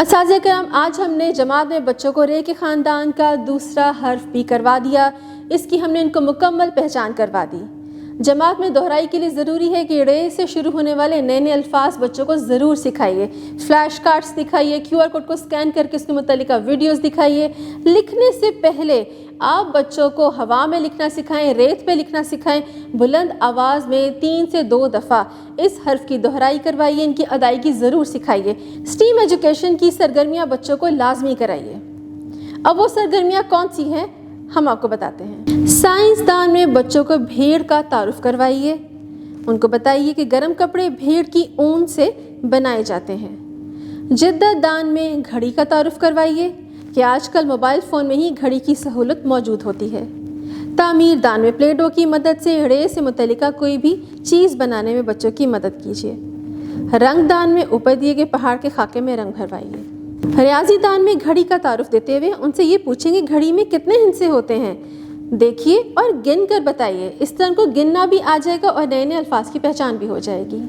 اساتذہ کرام، آج ہم نے جماعت میں بچوں کو رے کے خاندان کا دوسرا حرف بھی کروا دیا۔ اس کی ہم نے ان کو مکمل پہچان کروا دی۔ جماعت میں دہرائی کے لیے ضروری ہے کہ رے سے شروع ہونے والے نئے نئے الفاظ بچوں کو ضرور سکھائیے۔ فلیش کارڈز دکھائیے، QR کوڈ کو سکین کر کے اس کے متعلقہ ویڈیوز دکھائیے۔ لکھنے سے پہلے آپ بچوں کو ہوا میں لکھنا سکھائیں، ریت پہ لکھنا سکھائیں۔ بلند آواز میں 3 سے 2 دفعہ اس حرف کی دہرائی کروائیے، ان کی ادائیگی ضرور سکھائیے۔ اسٹیم ایجوکیشن کی سرگرمیاں بچوں کو لازمی کرائیے۔ اب وہ سرگرمیاں کون سی ہیں ہم آپ کو بتاتے ہیں۔ سائنسدان میں بچوں کو بھیڑ کا تعارف کروائیے۔ ان کو بتائیے کہ گرم کپڑے بھیڑ کی اون سے بنائے جاتے ہیں۔ جدت دان میں گھڑی کا تعارف کروائیے کہ آج کل موبائل فون میں ہی گھڑی کی سہولت موجود ہوتی ہے۔ تعمیر دان میں پلے ڈو کی مدد سے رے سے متعلقہ کوئی بھی چیز بنانے میں بچوں کی مدد کیجیے۔ رنگ دان میں اوپر دیے گئے پہاڑ کے خاکے میں رنگ بھروائیے۔ ریاضی دان میں گھڑی کا تعارف دیتے ہوئے ان سے یہ پوچھیں کہ گھڑی میں کتنے ہندسے ہوتے ہیں، دیکھیے اور گن کر بتائیے۔ اس طرح ان کو گننا بھی آ جائے گا اور نئے نئے الفاظ کی پہچان بھی ہو جائے گی۔